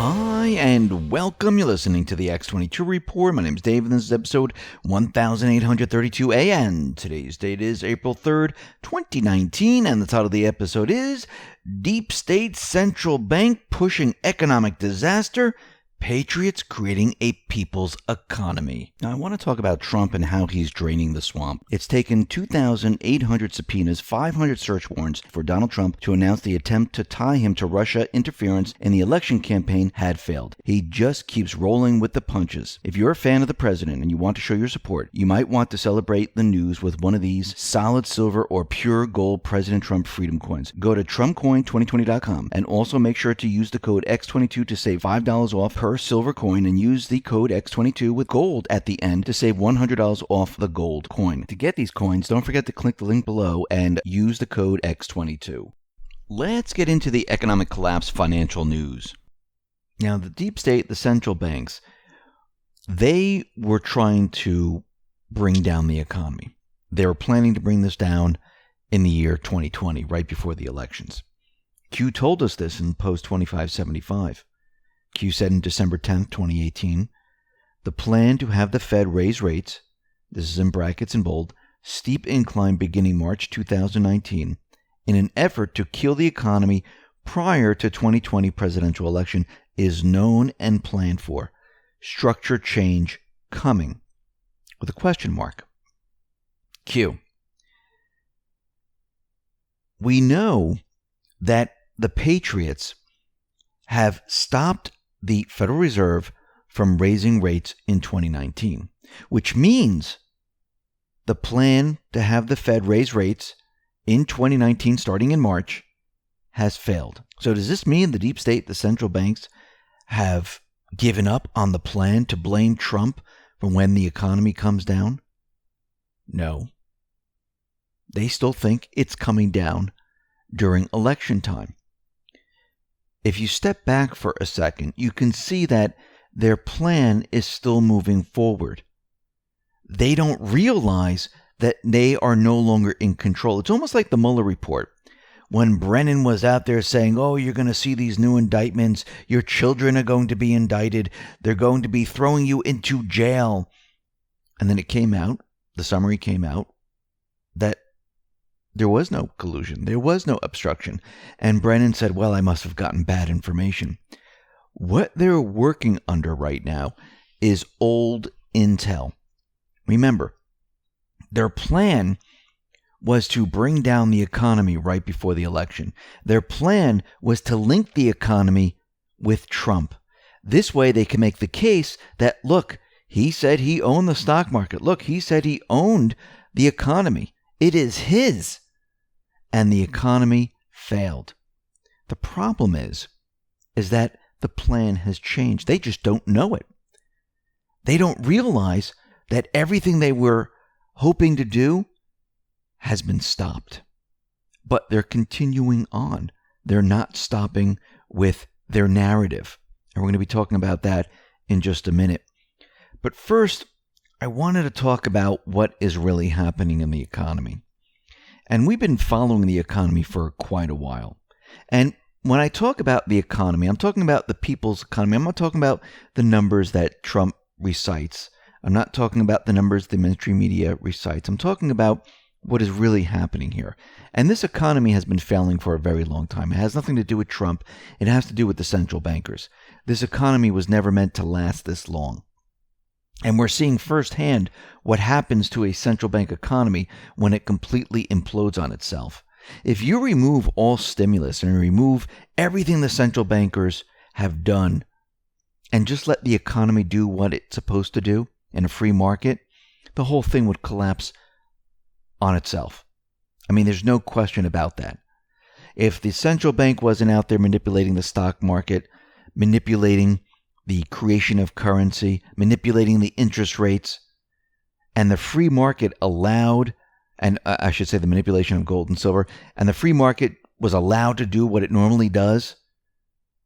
Hi, and welcome. You're listening to the X22 Report. My name is Dave, and this is episode 1832 AN. Today's date is April 3rd, 2019, and the title of the episode is Deep State Central Bank Pushing Economic Disaster, Patriots Creating a People's Economy. Now, I want to talk about Trump and how he's draining the swamp. It's taken 2,800 subpoenas, 500 search warrants for Donald Trump to announce the attempt to tie him to Russia interference in the election campaign had failed. He just keeps rolling with the punches. If you're a fan of the president and you want to show your support, you might want to celebrate the news with one of these solid silver or pure gold President Trump Freedom Coins. Go to TrumpCoin2020.com and also make sure to use the code X22 to save $5 off per silver coin, and use the code X22 with gold at the end to save $100 off the gold coin. To get these coins, don't forget to click the link below and use the code X22. Let's get into the economic collapse financial news. Now, the deep state, the central banks, they were trying to bring down the economy. They were planning to bring this down in the year 2020, right before the elections. Q told us this in Post 2575. Q said in December 10th, 2018, the plan to have the Fed raise rates, this is in brackets in bold, steep incline beginning March 2019, in an effort to kill the economy prior to 2020 presidential election is known and planned for. Structure change coming. With a question mark. Q. We know that the Patriots have stopped the Federal Reserve from raising rates in 2019, which means the plan to have the Fed raise rates in 2019 starting in March has failed. So does this mean the deep state, the central banks, have given up on the plan to blame Trump for when the economy comes down? No. They still think it's coming down during election time. If you step back for a second, you can see that their plan is still moving forward. They don't realize that they are no longer in control. It's almost like the Mueller report. When Brennan was out there saying, oh, you're going to see these new indictments. Your children are going to be indicted. They're going to be throwing you into jail. And then it came out, the summary came out, that there was no collusion. There was no obstruction. And Brennan said, well, I must have gotten bad information. What they're working under right now is old intel. Remember, their plan was to bring down the economy right before the election. Their plan was to link the economy with Trump. This way they can make the case that, look, he said he owned the stock market. Look, he said he owned the economy. It is his. And the economy failed. The problem is that the plan has changed. They just don't know it. They don't realize that everything they were hoping to do has been stopped. But they're continuing on. They're not stopping with their narrative. And we're going to be talking about that in just a minute. But first, I wanted to talk about what is really happening in the economy. And we've been following the economy for quite a while. And when I talk about the economy, I'm talking about the people's economy. I'm not talking about the numbers that Trump recites. I'm not talking about the numbers the mainstream media recites. I'm talking about what is really happening here. And this economy has been failing for a very long time. It has nothing to do with Trump. It has to do with the central bankers. This economy was never meant to last this long. And we're seeing firsthand what happens to a central bank economy when it completely implodes on itself. If you remove all stimulus and remove everything the central bankers have done and just let the economy do what it's supposed to do in a free market, the whole thing would collapse on itself. I mean, there's no question about that. If the central bank wasn't out there manipulating the stock market, manipulating the creation of currency, manipulating the interest rates, and the free market allowed, and I should say the manipulation of gold and silver, and the free market was allowed to do what it normally does,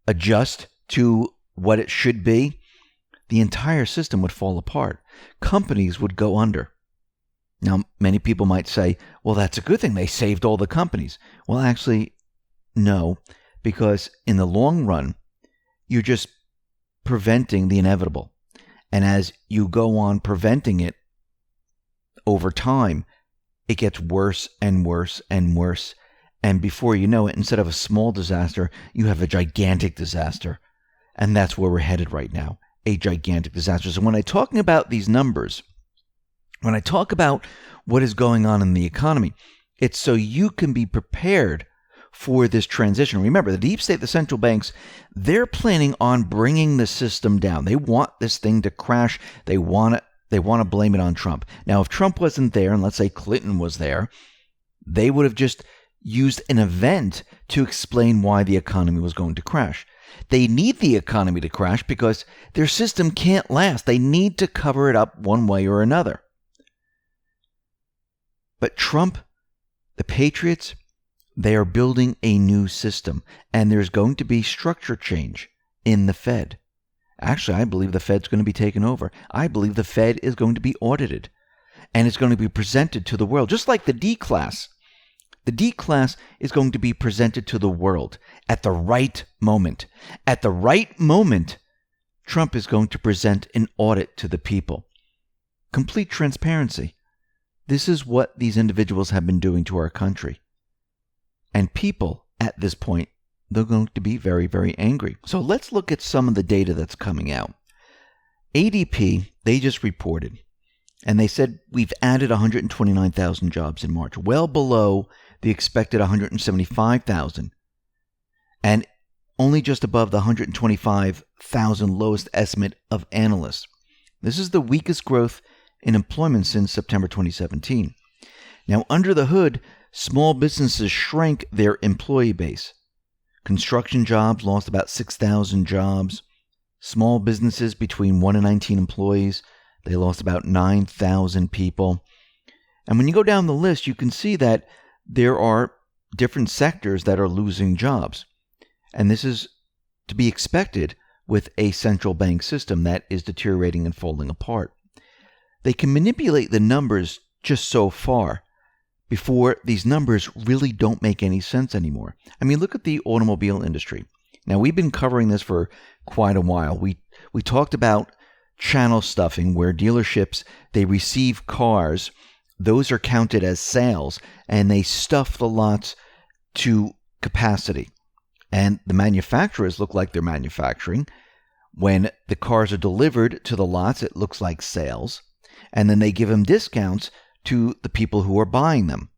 adjust to what it should be, the entire system would fall apart. Companies would go under. Now, many people might say, well, that's a good thing. They saved all the companies. Well, actually, no, because in the long run, you're just preventing the inevitable. And as you go on preventing it over time, it gets worse and worse and worse. And before you know it, instead of a small disaster, you have a gigantic disaster. And that's where we're headed right now, a gigantic disaster. So when I'm talking about these numbers, when I talk about what is going on in the economy, it's so you can be prepared for this transition. Remember, the deep state, the central banks, they're planning on bringing the system down. They want this thing to crash. They want to blame it on Trump. Now, if Trump wasn't there, and let's say Clinton was there, they would have just used an event to explain why the economy was going to crash. They need the economy to crash because their system can't last. They need to cover it up one way or another. But Trump, the Patriots, they are building a new system, and there's going to be structure change in the Fed. Actually, I believe the Fed's going to be taken over. I believe the Fed is going to be audited, and it's going to be presented to the world, just like the D class. The D class is going to be presented to the world at the right moment. At the right moment, Trump is going to present an audit to the people. Complete transparency. This is what these individuals have been doing to our country. And people, at this point, they're going to be very, very angry. So let's look at some of the data that's coming out. ADP, they just reported, and they said we've added 129,000 jobs in March, well below the expected 175,000, and only just above the 125,000 lowest estimate of analysts. This is the weakest growth in employment since September 2017. Now, under the hood, small businesses shrank their employee base. Construction jobs lost about 6,000 jobs. Small businesses between 1 and 19 employees, they lost about 9,000 people. And when you go down the list, you can see that there are different sectors that are losing jobs. And this is to be expected with a central bank system that is deteriorating and falling apart. They can manipulate the numbers just so far before these numbers really don't make any sense anymore. I mean, look at the automobile industry. Now, we've been covering this for quite a while. We talked about channel stuffing, where dealerships, they receive cars, those are counted as sales, and they stuff the lots to capacity. And the manufacturers look like they're manufacturing. When the cars are delivered to the lots, it looks like sales. And then they give them discounts to the people who are buying them.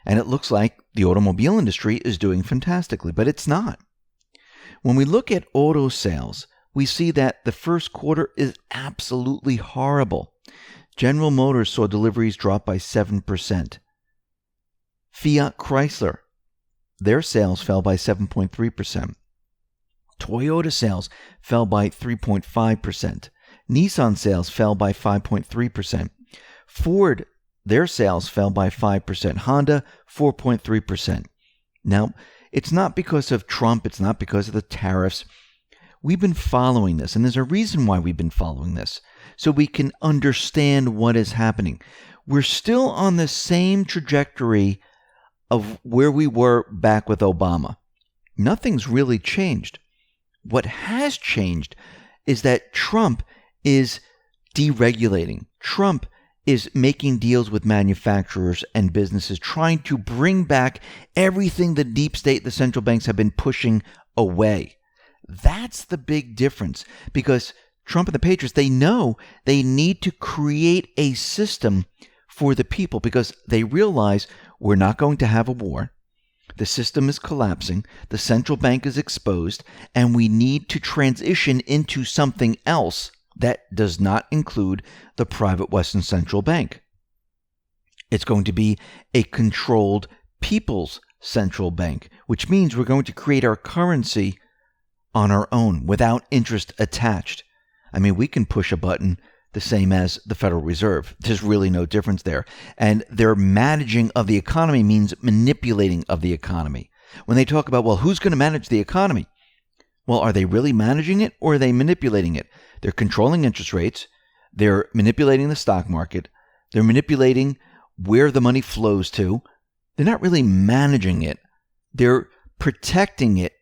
And it looks like the automobile industry is doing fantastically, but it's not. When we look at auto sales, we see that the first quarter is absolutely horrible. General Motors saw deliveries drop by 7%. Fiat Chrysler, their sales fell by 7.3%. Toyota sales fell by 3.5%. Nissan sales fell by 5.3%. Ford, their sales fell by 5%. Honda, 4.3%. Now, it's not because of Trump. It's not because of the tariffs. We've been following this, and there's a reason why we've been following this, so we can understand what is happening. We're still on the same trajectory of where we were back with Obama. Nothing's really changed. What has changed is that Trump is deregulating. Trump is making deals with manufacturers and businesses, trying to bring back everything the deep state, the central banks have been pushing away. That's the big difference, because Trump and the Patriots, they know they need to create a system for the people, because they realize we're not going to have a war. The system is collapsing. The central bank is exposed, and we need to transition into something else that does not include the private Western Central Bank. It's going to be a controlled people's central bank, which means we're going to create our currency on our own without interest attached. I mean, we can push a button the same as the Federal Reserve. There's really no difference there. And their managing of the economy means manipulating of the economy. When they talk about, well, who's going to manage the economy? Well, are they really managing it, or are they manipulating it? They're controlling interest rates. They're manipulating the stock market. They're manipulating where the money flows to. They're not really managing it. They're protecting it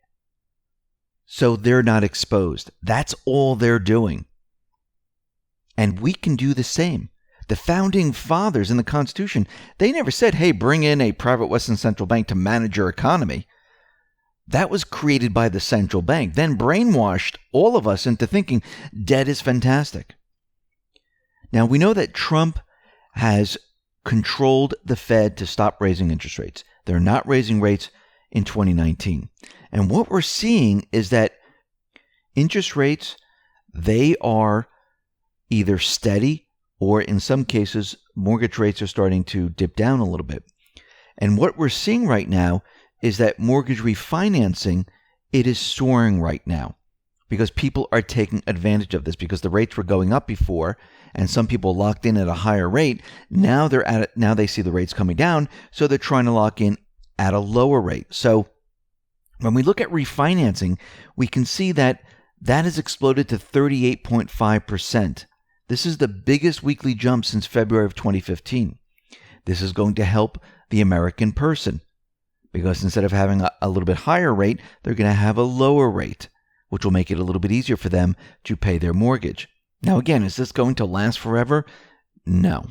so they're not exposed. That's all they're doing. And we can do the same. The founding fathers in the Constitution, they never said, hey, bring in a private Western central bank to manage your economy. That was created by the central bank, then brainwashed all of us into thinking debt is fantastic. Now, we know that Trump has controlled the Fed to stop raising interest rates. They're not raising rates in 2019. And what we're seeing is that interest rates, they are either steady or in some cases, mortgage rates are starting to dip down a little bit. And what we're seeing right now is that mortgage refinancing, it is soaring right now because people are taking advantage of this because the rates were going up before and some people locked in at a higher rate. Now now they see the rates coming down, so they're trying to lock in at a lower rate. So when we look at refinancing, we can see that has exploded to 38.5%. This is the biggest weekly jump since February of 2015. This is going to help the American person because instead of having a little bit higher rate, they're going to have a lower rate, which will make it a little bit easier for them to pay their mortgage. Now, again, is this going to last forever? No.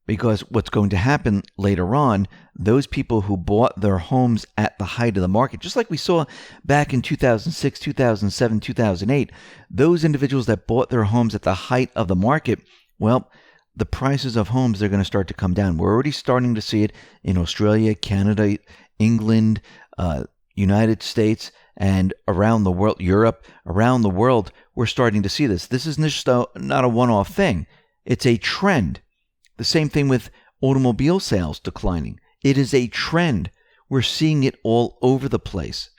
Because what's going to happen later on, those people who bought their homes at the height of the market, just like we saw back in 2006, 2007, 2008, those individuals that bought their homes at the height of the market, well, the prices of homes, they're going to start to come down. We're already starting to see it in Australia, Canada, England, United States, and around the world, Europe, around the world, we're starting to see this. This is just not a one-off thing. It's a trend. The same thing with automobile sales declining. It is a trend. We're seeing it all over the place.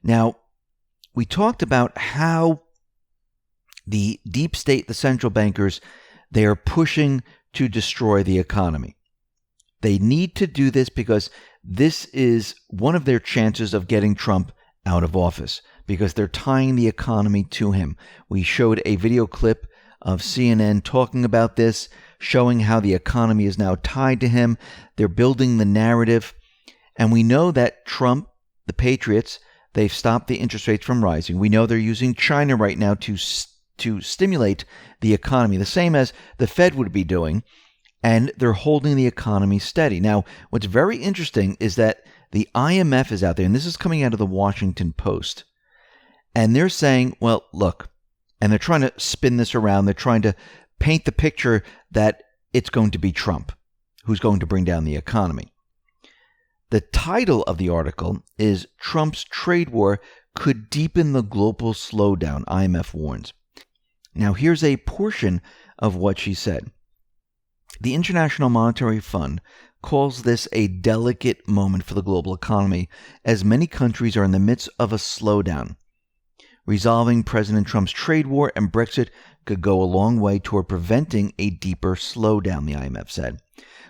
Now, we talked about how the deep state, the central bankers, they are pushing to destroy the economy. They need to do this because this is one of their chances of getting Trump out of office because they're tying the economy to him. We showed a video clip of CNN talking about this, showing how the economy is now tied to him. They're building the narrative. And we know that Trump, the Patriots, they've stopped the interest rates from rising. We know they're using China right now to stimulate the economy, the same as the Fed would be doing. And they're holding the economy steady. Now, what's very interesting is that the IMF is out there, and this is coming out of the Washington Post. And they're saying, well, look, and they're trying to spin this around. They're trying to paint the picture that it's going to be Trump who's going to bring down the economy. The title of the article is Trump's Trade War Could Deepen the Global Slowdown, IMF Warns. Now, here's a portion of what she said. The International Monetary Fund calls this a delicate moment for the global economy as many countries are in the midst of a slowdown. Resolving President Trump's trade war and Brexit could go a long way toward preventing a deeper slowdown, the IMF said.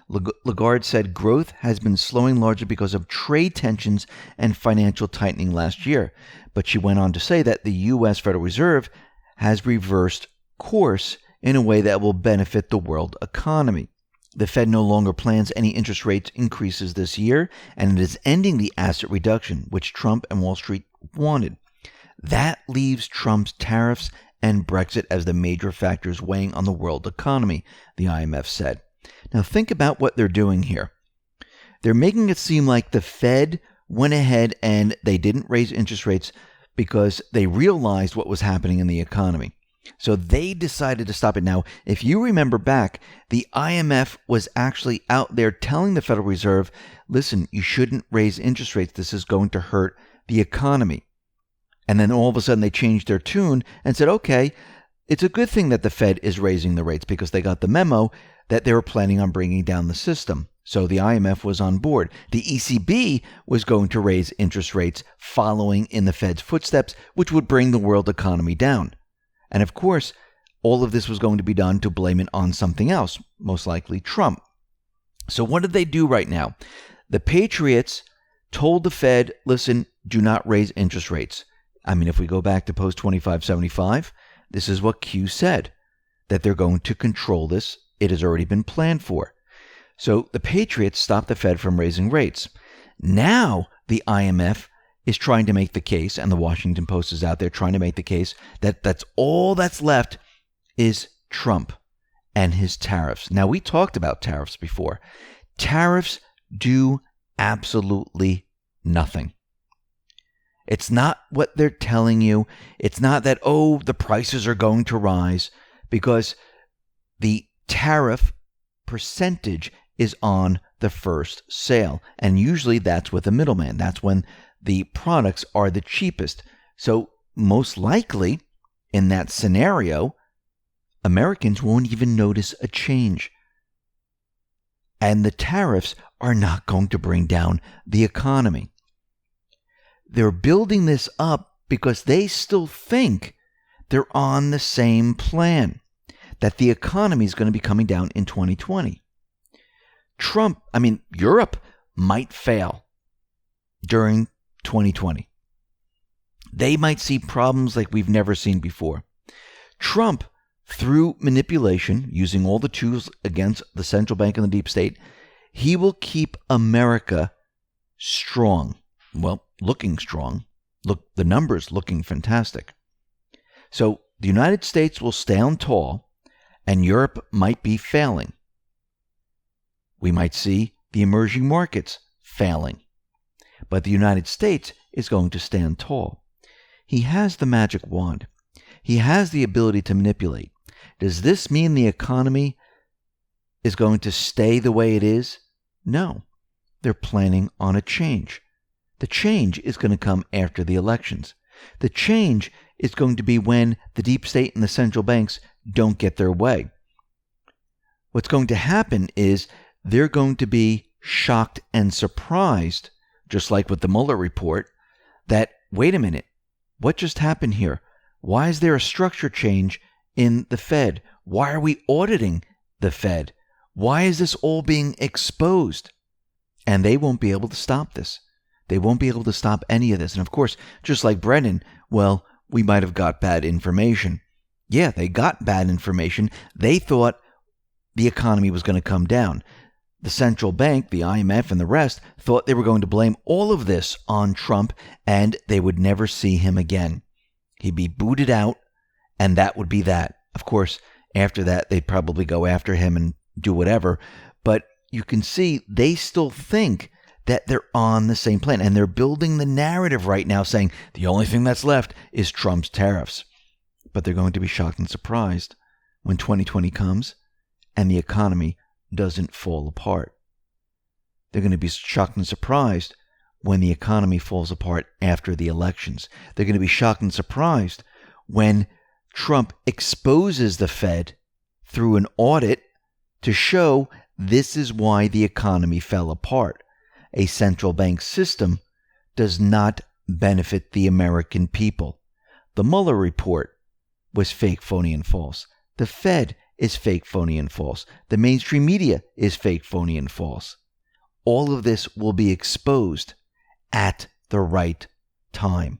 Lagarde said growth has been slowing largely because of trade tensions and financial tightening last year. But she went on to say that the U.S. Federal Reserve has reversed course in a way that will benefit the world economy. The Fed no longer plans any interest rate increases this year, and it is ending the asset reduction, which Trump and Wall Street wanted. That leaves Trump's tariffs and Brexit as the major factors weighing on the world economy, the IMF said. Now think about what they're doing here. They're making it seem like the Fed went ahead and they didn't raise interest rates because they realized what was happening in the economy. So they decided to stop it. Now, if you remember back, the IMF was actually out there telling the Federal Reserve, listen, you shouldn't raise interest rates. This is going to hurt the economy. And then all of a sudden they changed their tune and said, okay, it's a good thing that the Fed is raising the rates because they got the memo that they were planning on bringing down the system. So the IMF was on board. The ECB was going to raise interest rates following in the Fed's footsteps, which would bring the world economy down. And of course, all of this was going to be done to blame it on something else, most likely Trump. So what did they do right now? The Patriots told the Fed, listen, do not raise interest rates. I mean, if we go back to post 2575, this is what Q said, that they're going to control this. It has already been planned for. So the Patriots stopped the Fed from raising rates. Now the IMF is trying to make the case, and the Washington Post is out there trying to make the case, that that's all that's left is Trump and his tariffs. Now, we talked about tariffs before. Tariffs do absolutely nothing. It's not what they're telling you. It's not that, oh, the prices are going to rise, because the tariff percentage is on the first sale. And usually that's with a middleman. That's when the products are the cheapest. So most likely in that scenario, Americans won't even notice a change. And the tariffs are not going to bring down the economy. They're building this up because they still think they're on the same plan, that the economy is going to be coming down in 2020. Europe might fail during 2020. They might see problems like we've never seen before. Trump, through manipulation, using all the tools against the central bank and the deep state, he will keep America strong. Well, looking strong. Look, the numbers looking fantastic. So the United States will stand tall, and Europe might be failing. We might see the emerging markets failing. But the United States is going to stand tall. He has the magic wand. He has the ability to manipulate. Does this mean the economy is going to stay the way it is? No. They're planning on a change. The change is going to come after the elections. The change is going to be when the deep state and the central banks don't get their way. What's going to happen is they're going to be shocked and surprised, just like with the Mueller report, that, wait a minute, what just happened here? Why is there a structure change in the Fed? Why are we auditing the Fed? Why is this all being exposed? And they won't be able to stop this. They won't be able to stop any of this. And of course, just like Brennan, well, we might have got bad information. Yeah, they got bad information. They thought the economy was going to come down. The central bank, the IMF, and the rest thought they were going to blame all of this on Trump, and they would never see him again. He'd be booted out, and that would be that. Of course, after that, they'd probably go after him and do whatever. But you can see they still think that they're on the same plan, and they're building the narrative right now saying the only thing that's left is Trump's tariffs. But they're going to be shocked and surprised when 2020 comes and the economy doesn't fall apart. They're going to be shocked and surprised when the economy falls apart after the elections. They're going to be shocked and surprised when Trump exposes the Fed through an audit to show this is why the economy fell apart. A central bank system does not benefit the American people. The Mueller report was fake, phony, and false. The Fed is fake, phony, and false. The mainstream media is fake, phony, and false. All of this will be exposed at the right time.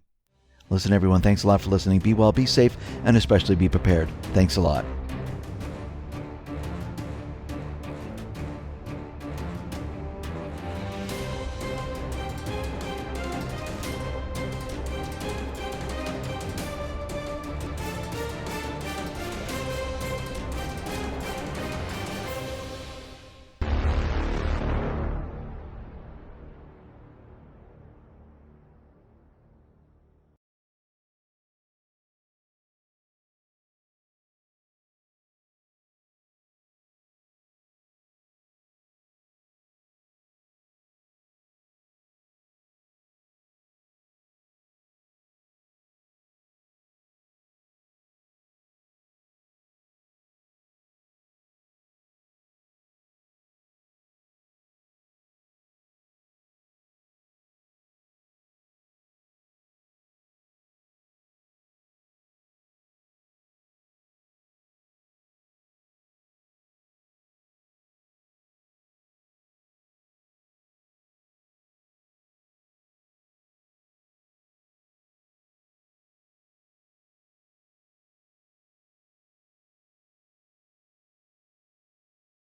Listen, everyone, thanks a lot for listening. Be well, be safe, and especially be prepared. Thanks a lot.